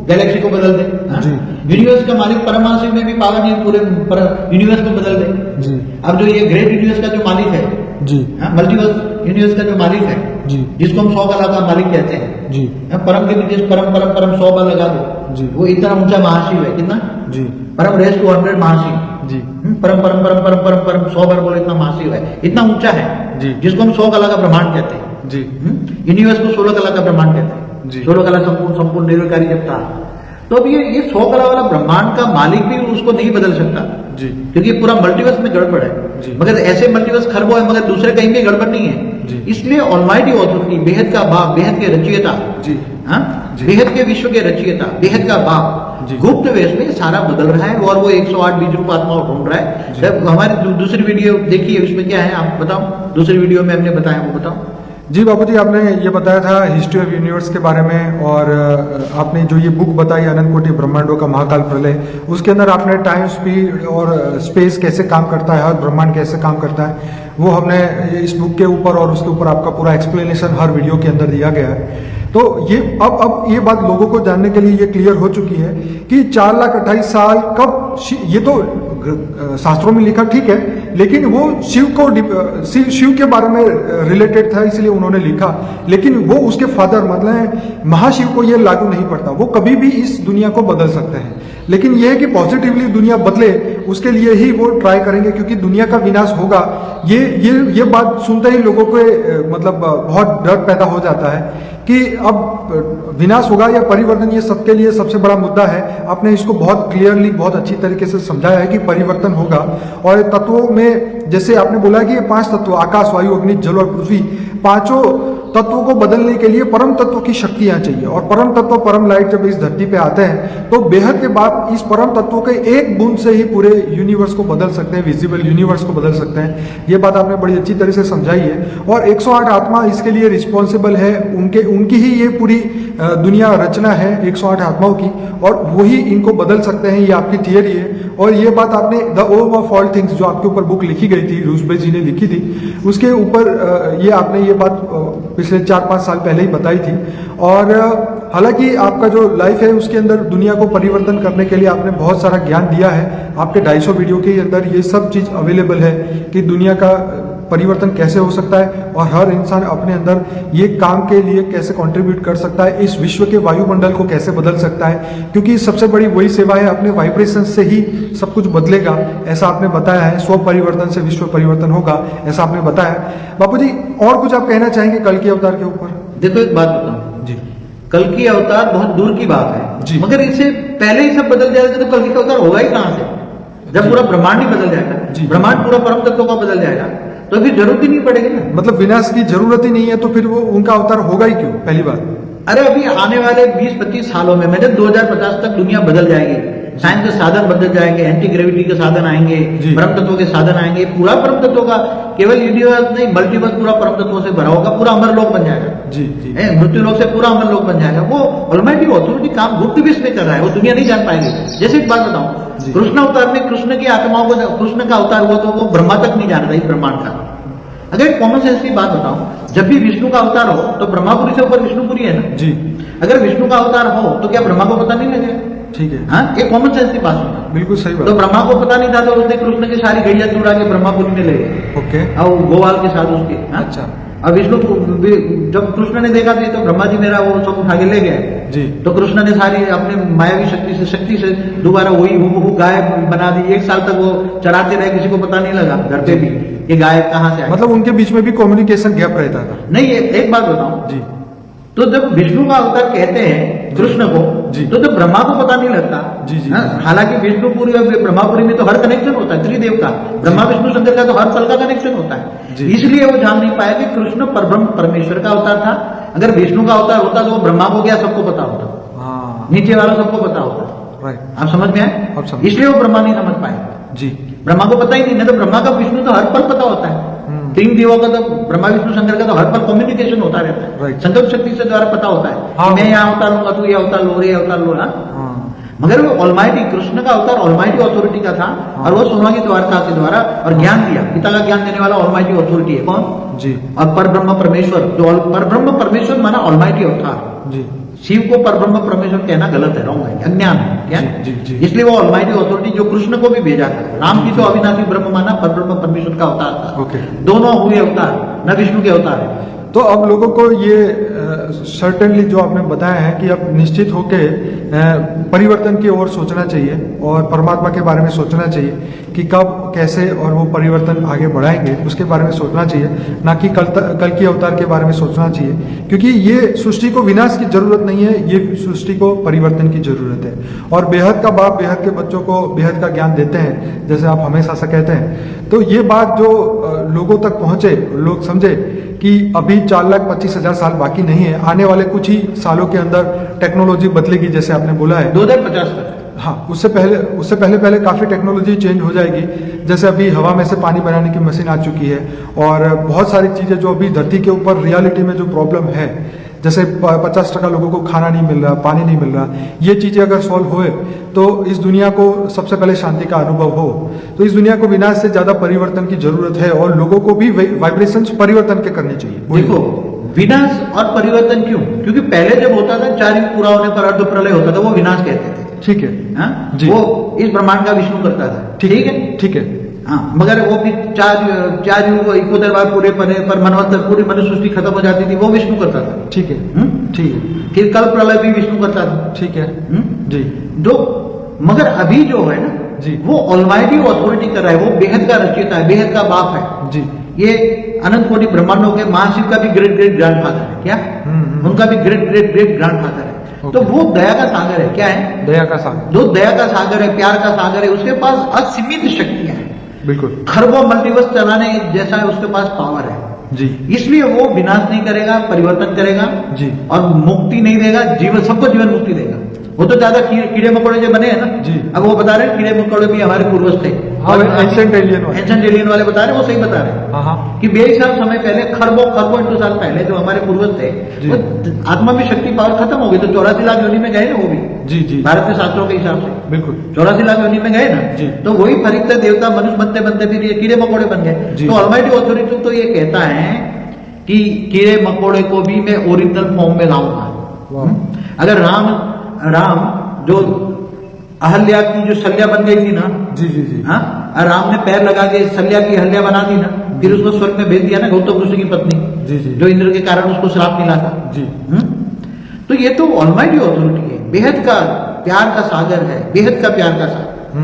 गैलेक्सी को बदल दे। जी। यूनिवर्स का मालिक परमाशिव में भी पावर नहीं है पूरे यूनिवर्स को बदल दे। जी। अब जो ये ग्रेट यूनिवर्स का जो मालिक है, जी। मल्टीवर्स यूनिवर्स का जो मालिक है, जी। जिसको हम 100 कला का मालिक कहते हैं, जी। परम के नीचे परम परम परम 100 बार लगा दो जी। वो इतना ऊंचा महाशिव है। कितना? जी। परम रेस टू 100 महाशिव। जी। परम परम परम परम परम परम 100 बार बोले इतना महाशिव है, इतना ऊंचा है जी। जिसको हम 100 कला का ब्रह्मांड कहते हैं। जी। यूनिवर्स को 16 कला का ब्रह्मांड कहते हैं। जी। 16 कला संपूर्ण निर्विकारी जब था, तो अब ये 100 कला वाला ब्रह्मांड का मालिक भी उसको नहीं बदल सकता। जी। क्योंकि पूरा मल्टीवर्स में गड़बड़ जी। है, मगर ऐसे मल्टीवर्स खरबों है, मगर दूसरे कहीं भी गड़बड़ नहीं जी। है। इसलिए ऑलमाइटी ऑथोरिटी, बेहद का बाप, बेहद के रचयिता, जी। हाँ, जी। बेहद के विश्व के रचयिता, बेहद का बाप जी। गुप्त वेश में सारा बदल रहा है, और वो 108 बीज रूप आत्माओं ढूंढ रहा है। जी। जब हमारी दूसरी वीडियो देखिए, उसमें क्या है आप बताओ, दूसरी वीडियो में हमने बताया, वो बताओ। जी बाबूजी, आपने ये बताया था हिस्ट्री ऑफ यूनिवर्स के बारे में, और आपने जो ये बुक बताई अनंत कोटि ब्रह्मांडों का महाकाल प्रलय, उसके अंदर आपने टाइम स्पीड और स्पेस कैसे काम करता है, हर ब्रह्मांड कैसे काम करता है, वो हमने इस बुक के ऊपर और उसके ऊपर आपका पूरा एक्सप्लेनेशन हर वीडियो के अंदर दिया गया है। तो ये अब ये बात लोगों को जानने के लिए ये क्लियर हो चुकी है कि 4,28,000 साल कब, ये तो शास्त्रों में लिखा ठीक है, लेकिन वो शिव के बारे में रिलेटेड था, इसलिए उन्होंने लिखा, लेकिन वो उसके फादर मतलब महाशिव को ये लागू नहीं पड़ता। वो कभी भी इस दुनिया को बदल सकते हैं, लेकिन यह है कि पॉजिटिवली दुनिया बदले, उसके लिए ही वो ट्राई करेंगे, क्योंकि दुनिया का विनाश होगा। ये बात सुनते ही लोगों को मतलब बहुत डर पैदा हो जाता है कि अब विनाश होगा या परिवर्तन, ये सबके लिए सबसे बड़ा मुद्दा है। आपने इसको बहुत क्लियरली, बहुत अच्छी तरीके से समझाया है कि परिवर्तन होगा। और तत्वों में जैसे आपने बोला कि ये 5 तत्व, आकाश, वायु, अग्नि, जल और पृथ्वी, पांचों तत्वों को बदलने के लिए परम तत्व की शक्तियां चाहिए। और परम तत्व, परम लाइट जब इस धरती पे आते हैं तो बेहद के बाद इस परम तत्वों के एक बूंद से ही पूरे यूनिवर्स को बदल सकते हैं, विजिबल यूनिवर्स को बदल सकते हैं। ये बात आपने बड़ी अच्छी तरह से समझाई है। और 108 आत्मा इसके लिए रिस्पॉन्सिबल है, उनकी ही ये पूरी दुनिया रचना है 108 आत्माओं की, और वही इनको बदल सकते हैं, ये आपकी थियरी है। और ये बात आपने the Om of all things, जो आपके ऊपर बुक लिखी गई थी, रूसबे जी ने लिखी थी, उसके ऊपर ये आपने ये बात पिछले 4-5 साल पहले ही बताई थी। और हालांकि आपका जो लाइफ है उसके अंदर दुनिया को परिवर्तन करने के लिए आपने बहुत सारा ज्ञान दिया है। आपके 250 वीडियो के अंदर ये सब चीज़ अवेलेबल है कि दुनिया का परिवर्तन कैसे हो सकता है, और हर इंसान अपने अंदर ये काम के लिए कैसे कंट्रीब्यूट कर सकता है, इस विश्व के वायुमंडल को कैसे बदल सकता है, क्योंकि सबसे बड़ी वही सेवा है, अपने वाइब्रेशन से ही सब कुछ बदलेगा, ऐसा आपने बताया है। स्व परिवर्तन से विश्व परिवर्तन होगा, ऐसा आपने बताया। बापूजी, और कुछ आप कहना चाहेंगे कल के अवतार के ऊपर? देखो, एक बात बताऊं जी, कल की अवतार बहुत दूर की बात है जी। मगर इससे पहले ही सब बदल जाएगा, तो कल की अवतार होगा ही कहां से, जब पूरा ब्रह्मांड ही बदल जाएगा, ब्रह्मांड पूरा परम तत्वों का बदल जाएगा, तो फिर जरूरत ही नहीं पड़ेगी ना। मतलब विनाश की जरूरत ही नहीं है, तो फिर वो उनका अवतार होगा ही क्यों? पहली बात, अरे अभी आने वाले 20-25 सालों में, मैंने 2050 तक दुनिया बदल जाएगी, साइंस के साधन बदल जाएंगे, एंटी ग्रेविटी के साधन आएंगे, परम तत्वों के साधन आएंगे, पूरा परम तत्वों का, केवल यूनिवर्स नहीं मल्टीवर्स पूरा परम तत्वों से भरा होगा, पूरा अमर लोक बन जाएगा। जी, जी। मृत्यु लोक से पूरा अमर लोक बन जाएगा। वो ऑलमाइटी ऑथोरिटी काम गुप्त विश्व में कर रहा है, वो दुनिया नहीं जान पाएगी। जैसे एक बात बताऊं, कृष्ण अवतार में कृष्ण की आत्माओं को, कृष्ण का अवतार हुआ तो वो ब्रह्मा तक नहीं जान रहा इस ब्रह्मांड का। अगर एक कॉमन सेंस की बात बताऊं, जब भी विष्णु का अवतार हो तो ब्रह्मापुरी से ऊपर विष्णुपुरी है ना जी। अगर विष्णु का अवतार हो तो क्या ब्रह्मा को पता नहीं लगेगा? ठीक है, हाँ, एक कॉमन सेंस की बात है, बिल्कुल सही बात। तो ब्रह्मा को पता नहीं था तो उसने कृष्ण की सारी गैया चुरा के ब्रह्मापुरी में ले गए, ओके, और गोवाल के साथ उसके। हाँ? अच्छा। और विष्णु जब कृष्ण ने देखा तो ब्रह्मा जी मेरा वो सब उठा के ले गए जी। तो कृष्ण ने सारी अपने मायावी शक्ति से दोबारा वही हूबहू गाय बना दी। 1 साल तक वो चराते रहे, किसी को पता नहीं लगा घर पे भी ये गाय कहाँ से आई। मतलब उनके बीच में भी कम्युनिकेशन गैप रहता था? नहीं, एक बात बताऊं जी। तो जब विष्णु का अवतार कहते हैं कृष्ण को, तो जब ब्रह्मा को पता नहीं लगता। जी, जी। हालांकि विष्णुपुरी और ब्रह्मापुरी में तो हर कनेक्शन होता है, त्रिदेव का, ब्रह्मा विष्णु शंकर का तो हर पल का कनेक्शन होता है। इसलिए वो जान नहीं पाया कि कृष्ण परब्रह्म परमेश्वर का अवतार था। अगर विष्णु का अवतार होता तो वो ब्रह्मा को क्या सबको पता होता, हाँ, नीचे वालों सबको पता होता। राइट, आप समझ में आए? अब समझ। इसलिए वो ब्रह्मा नहीं समझ पाए। जी। ब्रह्मा को पता ही नहीं, तो ब्रह्मा का विष्णु तो हर पल पता होता है। 3 देवों का तो ब्रह्मा विष्णु शंकर का तो हर पल कम्युनिकेशन होता रहता है, Right. संकल्प शक्ति से द्वारा पता होता है हाँ। कि मैं यहाँ अवतार लूंगा, तू ये अवतार लो, ये अवतार लो। हाँ? हाँ, मगर वो ऑलमाइटी कृष्ण का अवतार ऑलमाइटी अथॉरिटी का था, और वो सोना की द्वारका के द्वारा और ज्ञान दिया, पिता का ज्ञान देने वाला ऑलमाइटी अथॉरिटी है कौन? जी, और परब्रह्म परमेश्वर, जो परब्रह्म परमेश्वर माना ऑलमाइटी अवतार। जी। शिव को परब्रह्म परमेश्वर कहना गलत है, रॉन्ग है, अज्ञान है क्या? जी, जी। इसलिए वो ऑलमाइटी अथॉरिटी जो कृष्ण को भी भेजा था, राम की तो अविनाशी ब्रह्म माना, परब्रह्म परमेश्वर का अवतार था। ओके। दोनों हुए अवतार, न विष्णु के अवतार है। तो अब लोगों को ये सर्टेनली जो आपने बताया है कि अब निश्चित होके परिवर्तन की ओर सोचना चाहिए और परमात्मा के बारे में सोचना चाहिए कि कब कैसे और वो परिवर्तन आगे बढ़ाएंगे, उसके बारे में सोचना चाहिए, ना कि कल की अवतार के बारे में सोचना चाहिए, क्योंकि ये सृष्टि को विनाश की जरूरत नहीं है, ये सृष्टि को परिवर्तन की जरूरत है। और बेहद का बाप बेहद के बच्चों को बेहद का ज्ञान देते हैं, जैसे आप हमेशा से कहते हैं। तो ये बात जो लोगों तक पहुंचे, लोग समझे कि अभी 4,25,000 साल बाकी नहीं है, आने वाले कुछ ही सालों के अंदर टेक्नोलॉजी बदलेगी, जैसे आपने बोला है 2050 तक। हाँ, उससे पहले काफी टेक्नोलॉजी चेंज हो जाएगी। जैसे अभी हवा में से पानी बनाने की मशीन आ चुकी है और बहुत सारी चीजें जो अभी धरती के ऊपर रियलिटी में जो प्रॉब्लम है, जैसे 50% लोगों को खाना नहीं मिल रहा, पानी नहीं मिल रहा, ये चीजें अगर सॉल्व होए तो इस दुनिया को सबसे पहले शांति का अनुभव हो। तो इस दुनिया को विनाश से ज्यादा परिवर्तन की जरूरत है और लोगों को भी वाइब्रेशंस परिवर्तन के करने चाहिए। देखो, विनाश और परिवर्तन क्यों? क्योंकि पहले जब होता था 4 युग पूरा होने पर अर्ध प्रलय होता था, वो विनाश कहते थे। ठीक है, हाँ? जी। वो इस ब्रह्मांड का विष्णु करता था। ठीक है, ठीक है। हाँ, मगर वो भी चार युग इकोतर बार पूरे पड़े पर मनवंतर पूरी मनुष्य सृष्टि खत्म हो जाती थी, वो विष्णु करता था। ठीक है, ठीक है। फिर कल प्रलय भी विष्णु करता था। ठीक है, जी। मगर अभी जो है ना जी, वो ऑलमाइटी अथॉरिटी कर रहा है, वो बेहद का रचयिता है, बेहद का बाप है जी। ये अनंत कोटि ब्रह्मांडों के महाशिव का भी ग्रेट ग्रेट ग्रैंडफादर है। क्या? उनका भी ग्रेट ग्रेट ग्रेट ग्रैंडफादर है। तो वो दया का सागर है। क्या है? दया का सागर। जो दया का सागर है, प्यार का सागर है, उसके पास असीमित शक्तियां हैं। बिल्कुल। खरबों मल्टीवर्स चलाने जैसा है उसके पास पावर है जी। इसलिए वो विनाश नहीं करेगा, परिवर्तन करेगा जी। और मुक्ति नहीं देगा, जीवन सबको जीवन मुक्ति देगा। वो तो ज्यादा कीड़े मकोड़े जो बने हैं ना जी। अब वो बता रहे हैं कीड़े मकोड़े भी हमारे पूर्वज थे। हाँ, एंशिएंट एलियन वाले बता रहे हैं, वो सही बता रहे हैं। हाँ, कि बेहिसाब समय पहले खरबों इंटू साल पहले जो हमारे पूर्वज थे, वो आत्मा में शक्ति पावर खत्म हो गई, तो 84 लाख योनि में गए ना वो भी। जी जी। भारत के शास्त्रों के हिसाब से बिल्कुल 84 लाख योनि में गए ना जी। तो वही फरिश्ते देवता मनुष्य बनते बनते फिर ये कीड़े मकोड़े बन गए। जी। तो ऑलमाइटी अथॉरिटी तो ये कहता है कि कीड़े मकोड़े को भी मैं ओरिजिनल फॉर्म में लाऊंगा। अगर राम जो अहल्या की जो शल्या बन गई थी ना, जी जी जी, हाँ, और राम ने पैर लगा के शल्या की अहल्या बना दी ना, फिर उसको स्वर्ग में भेज दिया ना गौतम ऋषि की पत्नी, जी जी, जो इंद्र के कारण उसको श्राप मिला था जी। तो ये तो ऑलमाइटी अथॉरिटी है, बेहद का प्यार का सागर है, बेहद का प्यार का सागर,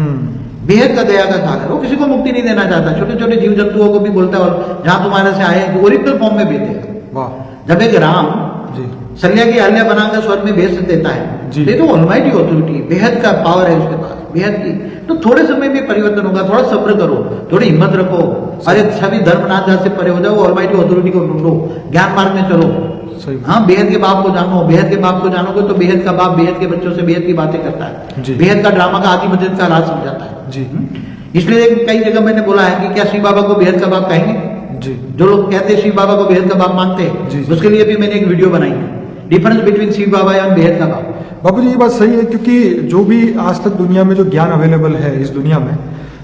बेहद का दया का सागर। वो किसी को मुक्ति नहीं देना चाहता, छोटे छोटे जीव जंतुओं को भी बोलता है और जहां तुम्हारे से आए ओरिजिनल फॉर्म में भेजेगा। वाह। जब एक राम जी शल्या की अहल्या बनाकर स्वर्ग में भेज देता है, जी। तो ऑलमाइटी अथॉरिटी, बेहद का पावर है उसके पास, बेहद की। तो थोड़े समय में परिवर्तन होगा, थोड़ा सब्र करो, थोड़ी हिम्मत रखो, अरे सभी धर्मनाथ जहाँ से परे हो जाओ, ऑलमाइटी अथॉरिटी को ढूंढो, ज्ञान मार्ग में चलो। सही। हाँ, बेहद के बाप को जानो, बेहद के बाप को जानोगे तो बेहद का बाप बेहद के बच्चों से बेहद की बातें करता है, जी। बेहद का ड्रामा का आदि मदद का राज समझाता है जी। इसलिए कई जगह मैंने बोला है कि क्या शिव बाबा को बेहद का बाप कहेंगे? जी। जो लोग कहते हैं शिव बाबा को बेहद का बाप मानते हैं, जी, जी। उसके लिए भी मैंने एक वीडियो बनाई है, difference between Shiv Baba and बेहद का बाप। बाबू जी ये बात सही है, क्योंकि जो भी आज तक दुनिया में जो ज्ञान अवेलेबल है इस दुनिया में,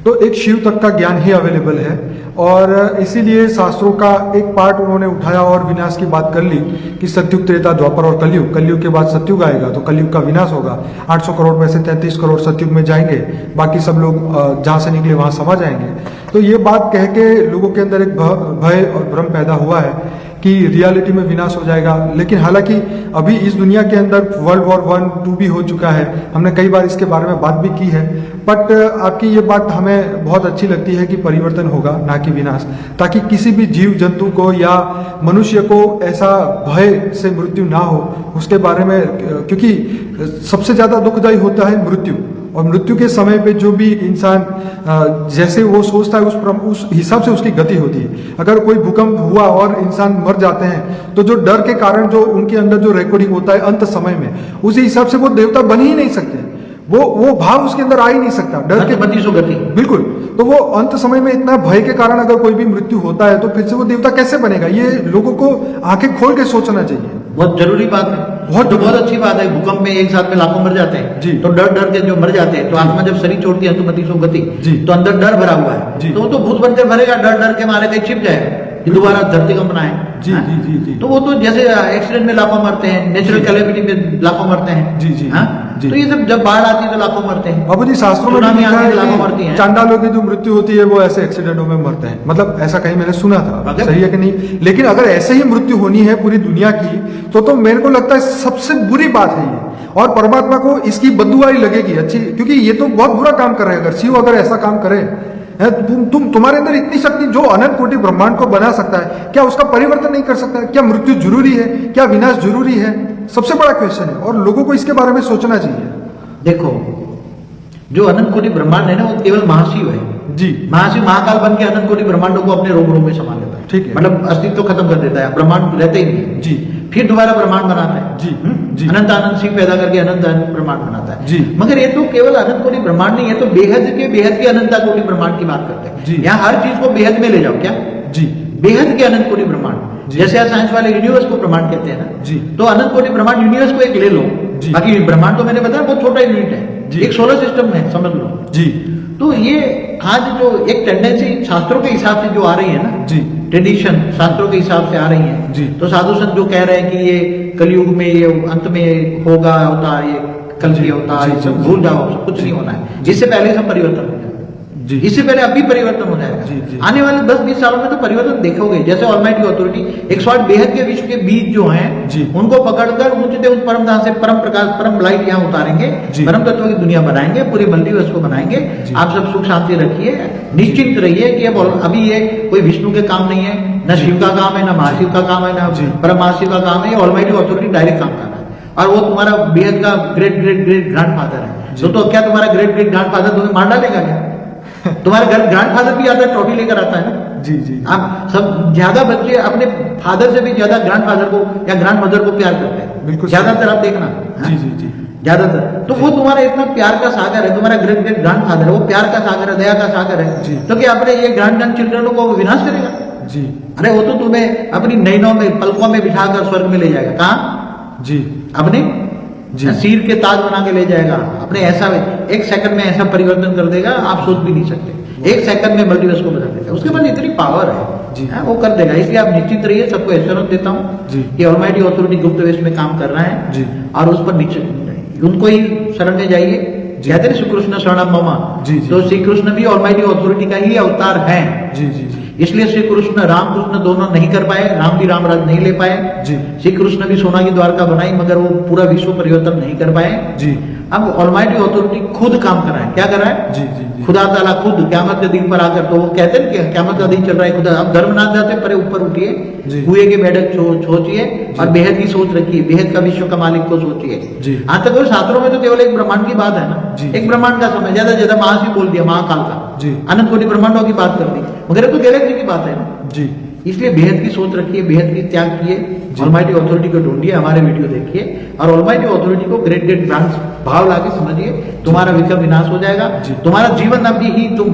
तो एक शिव तक का ज्ञान ही अवेलेबल है। और इसीलिए शास्त्रों का एक पार्ट उन्होंने उठाया और विनाश की बात कर ली कि सत्युग, त्रेता, द्वापर और कलयुग। कलयुग के बाद सत्युग आएगा तो कलयुग का विनाश होगा। 800 करोड़ में से 33 करोड़ सत्युग में जाएंगे, बाकी सब लोग जहां से निकले वहां समा जाएंगे। तो ये बात कह के लोगों के अंदर एक भय और भ्रम पैदा हुआ है कि रियलिटी में विनाश हो जाएगा। लेकिन हालांकि अभी इस दुनिया के अंदर वर्ल्ड वॉर 1, 2 भी हो चुका है, हमने कई बार इसके बारे में बात भी की है। बट आपकी ये बात हमें बहुत अच्छी लगती है कि परिवर्तन होगा, ना कि विनाश, ताकि किसी भी जीव जंतु को या मनुष्य को ऐसा भय से मृत्यु ना हो उसके बारे में। क्योंकि सबसे ज्यादा दुखदायी होता है मृत्यु, और मृत्यु के समय पे जो भी इंसान जैसे वो सोचता है उस हिसाब से उसकी गति होती है। अगर कोई भूकंप हुआ और इंसान मर जाते हैं तो जो डर के कारण जो उनके अंदर जो रिकॉर्डिंग होता है अंत समय में, उसी हिसाब से वो देवता बन ही नहीं सकते, वो भाव उसके अंदर आ ही नहीं सकता, डर के गति सो गति। बिल्कुल। तो वो अंत समय में इतना भय के कारण अगर कोई भी मृत्यु होता है तो फिर से वो देवता कैसे बनेगा? ये लोगों को आंखें खोल के सोचना चाहिए। बहुत जरूरी बात है, बहुत अच्छी बात है। भूकंप में एक साथ में लाखों मर जाते हैं जी। तो डर डर के जो मर जाते हैं, तो आत्मा जब शरीर छोड़ती है तो मति सो गति, तो अंदर डर भरा हुआ है, तो वो तो भूत बनकर भरेगा, डर डर के मारे कहीं छिप जाएगा। कि दोबारा धरती कंपन आए। जी हाँ? जी जी जी तो वो तो जैसे एक्सीडेंट में लाखों मरते हैं, नेचुरल कैलेमिटी में लाखों मरते हैं। जी, जी, हाँ? जी। तो ये सब जब बाढ़ आती है तो लाखों मरते हैं। बाबू जी शास्त्रों में भी सुनामी लिखा आती है है, लाखों मरती कि हैं। चांडालों की जो मृत्यु होती है वो ऐसे एक्सीडेंटों में मरते हैं, मतलब ऐसा कहीं मैंने सुना था, अगर- सही है कि नहीं? लेकिन अगर ऐसे ही मृत्यु होनी है पूरी दुनिया की तो मेरे को लगता है सबसे बुरी बात है ये, और परमात्मा को इसकी बद्दुआई लगेगी अच्छी, क्योंकि ये तो बहुत बुरा काम कर रहे हैं। अगर शिव अगर ऐसा काम करे है, तुम्हारे अंदर इतनी शक्ति, जो अनंत कोटि ब्रह्मांड को बना सकता है, क्या उसका परिवर्तन नहीं कर सकता है? क्या मृत्यु जरूरी है? क्या विनाश जरूरी है? सबसे बड़ा क्वेश्चन है, और लोगों को इसके बारे में सोचना चाहिए। देखो, जो अनंत कोटि ब्रह्मांड है ना, वो केवल महाशिव है। जी महाशिव महाकाल बन के अनंत कोटि ब्रह्मांडों को अपने रोम रोम में समा लेता है। ठीक है। मतलब अस्तित्व खत्म कर देता है, ब्रह्मांड रहते ही नहीं है। जी फिर दोबारा ब्रह्मांड बनाता है। जी जी अनंत आनंद शिव पैदा करके अनंत अनंत ब्रह्मांड बनाता है। जी। मगर ये तो केवल अनंत कोटि ब्रह्मांड नहीं है, तो बेहद के अनंत कोटि ब्रह्मांड की बात करते हैं। जी। यहाँ हर चीज को बेहद में ले जाओ। क्या? जी बेहद के अनंत कोटि ब्रह्मांड। जी। जैसे आज साइंस वाले यूनिवर्स को ब्रह्मांड कहते हैं ना, जी। तो अनंत कोटि ब्रह्मांड यूनिवर्स को एक ले लो। जी। बाकी ब्रह्मांड तो मैंने बताया बहुत छोटा यूनिट है, जी। एक सोलर सिस्टम है, समझ लो। जी तो ये आज जो एक टेंडेंसी शास्त्रों के हिसाब से जो आ रही है ना, जी ट्रेडिशन शास्त्रों के हिसाब से आ रही है, जी। तो साधु संत जो कह रहे हैं कि ये कलयुग में, ये अंत में होगा अवतार, ये कल की अवतार, जी, ये सब जी, भूल जी। जाओ, सब कुछ नहीं होना है। इससे पहले सब परिवर्तन हो जाएगा। जी इससे पहले अभी परिवर्तन हो जाएगा। जी, जी। आने वाले 10-20 सालों में तो परिवर्तन देखोगे। जैसे ऑलमाइटी अथॉरिटी 108 बेहद के विश्व के बीज जो हैं, जी। उनको पकड़कर ऊंचते उस परम धाम से परम प्रकाश, परम लाइट यहाँ उतारेंगे, जी। परम तत्व की दुनिया बनाएंगे, पूरे मल्टीवर्स को बनाएंगे। जी। आप सब सुख शांति रखिए, निश्चिंत रहिए कि अभी ये कोई विष्णु के काम नहीं है, न शिव का काम है, न महाशिव का काम है, जी। न परम महाशिव का काम है। ये ऑलमाइटी अथॉरिटी डायरेक्ट काम कर रहा है, और वो तुम्हारा बेहद का ग्रेट ग्रेट ग्रेट ग्रैंडफादर है। तो क्या तुम्हारा ग्रेट ग्रेट ग्रैंडफादर तुम्हें मार डालेगा क्या? तुम्हारे घर ग्रैंडफादर भी आता है, ट्रॉफी लेकर आता है ना। जी जी आप सब ज्यादा बच्चे अपने फादर से भी ज्यादा ग्रैंडफादर को या ग्रैंडमदर को प्यार करते हैं। बिल्कुल ज्यादातर आप देखना। जी जी जी ज्यादातर तो वो तुम्हारा इतना प्यार का सागर है, तुम्हारा ग्रेट ग्रेट ग्रैंडफादर है, वो प्यार का सागर है, दया का सागर जी। है। तो क्या अपने ये ग्रैंड चिल्ड्रनों को विनाश करेगा? जी अरे वो तो तुम्हें अपनी नैनों में, पलकों में बिठाकर स्वर्ग में ले जाएगा। कहाँ? जी अपने जी। सिर के ताज बना के ले जाएगा अपने। ऐसा एक सेकंड में ऐसा परिवर्तन कर देगा, आप सोच भी नहीं सकते। एक सेकंड में मल्टीवर्स को बदल देगा, उसके पास इतनी पावर है। जी। वो कर देगा। इसलिए आप निश्चित रहिए, सबको एश्योरेंस देता हूँ जी। कि ऑलमाइटी अथॉरिटी गुप्त वेश में काम कर रहा है। जी। और उस पर निश्चित उनको ही शरण में जाइए। जी। कहते हैं श्री कृष्ण शरणम मम। जी, जी। तो श्री कृष्ण भी ऑलमाइटी अथॉरिटी का ही अवतार है। जी जी जी इसलिए श्री कृष्ण राम कृष्ण दोनों नहीं कर पाए, राम भी रामराज नहीं ले पाए। जी। श्री कृष्ण भी सोना की द्वारका बनाई, मगर वो पूरा विश्व परिवर्तन नहीं कर पाए। जी अब ऑलमाइटी अथॉरिटी खुद काम कर रहा है। क्या कर रहा है? जी जी जी खुदा ताला खुद क़यामत के दिन पर आकर, तो वो कहते हैं कि क़यामत का दिन चल रहा है, खुदा अब धर्मनाथ जाते परे ऊपर जी। उठिए, कुएं के बैठक सोचिए, और बेहद की सोच रखिए, बेहद का विश्व का मालिक को सोचिए। जी। आज तक वो शास्त्रों में तो केवल एक ब्रह्मांड की बात है ना, जी। एक ब्रह्मांड का समय, ज्यादा से ज्यादा महाशिव बोल दिया, महाकाल का, जी। अनंत कोटि ब्रह्मांडों की बात कर दी, मगर ये तो गैलेक्सी की बात है ना। जी इसलिए बेहद की सोच रखिए, बेहद की त्याग किए, ऑलमाइटी अथॉरिटी को ढूंढिए, हमारे वीडियो देखिए, और ऑलमाइटी अथॉरिटी को ग्रेट ग्रेट ब्रांड्स भाव लाके समझिए, तुम्हारा विक्रम विनाश हो जाएगा। जी। तुम्हारा जीवन अभी ही तुम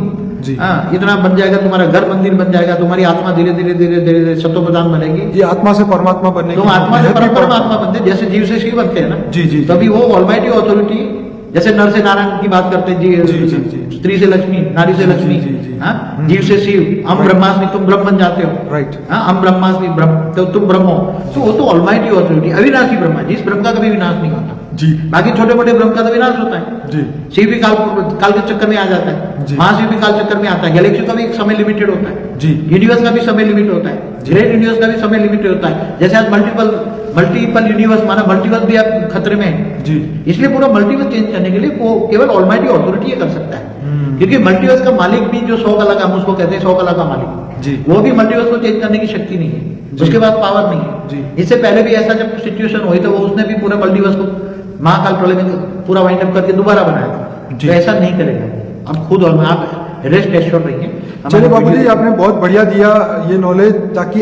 जी। इतना बन जाएगा, तुम्हारा घर मंदिर बन जाएगा, तुम्हारी आत्मा धीरे धीरे धीरे धीरे धीरे सतोप्रधान बनेगी। ये आत्मा से परमात्मा बनने तुम की आत्मा से बेहद ही परमात्मा बनते, जैसे जीव से शिव बनते हैं ना। जी, जी, जी। तभी वो ऑलमाइटी अथॉरिटी, जैसे नर से नारायण की बात करते हैं, जी, जी, जी। स्त्री से लक्ष्मी, नारी से जी, लक्ष्मी, जी, जी, जी। हाँ? जीव से शिव, हम Right. ब्रह्मास्मि, तुम ब्रह्म बन जाते हो। राइट हाँ, हम ब्रह्मास्मि ब्रह्म, तो तुम ब्रह्म हो। तो वो तो ऑलमाइटी अथॉरिटी, अविनाशी ब्रह्म है, जिस ब्रह्म का कभी विनाश नहीं होता। जी बाकी छोटे मोटे ब्रह्म का तो विनाश होता है। जी शिव भी काल के चक्कर में आ जाता है, जी। महाशिव भी काल चक्कर में आता है, गैलेक्सी का भी एक समय लिमिटेड होता है, जी यूनिवर्स का भी समय लिमिट होता है, ग्रेट यूनिवर्स का भी समय लिमिटेड होता है। जैसे आज मल्टीपल यूनिवर्स, माना मल्टीवर्स भी आप खतरे में है। जी इसलिए पूरा मल्टीवर्स चेंज करने के लिए वो केवल ऑलमाइटी अथॉरिटी कर सकता है। क्योंकि मल्टीवर्स का मालिक भी जो 100 कला का, हम उसको कहते हैं 100 कला का मालिक, जी वो भी मल्टीवर्स को चेंज करने की शक्ति नहीं है, जी। उसके पास पावर नहीं जी। है। इससे पहले भी ऐसा जब सिचुएशन हुई तो वो उसने भी पूरा मल्टीवर्स को महाकाल प्रलय में पूरा वाइंड अप करके दोबारा बनाया था। जी। तो ऐसा नहीं करेगा। अब खुद और आप रेस्ट एश्योर रहिए। चलिए बाबू जी, आपने बहुत बढ़िया दिया ये नॉलेज, ताकि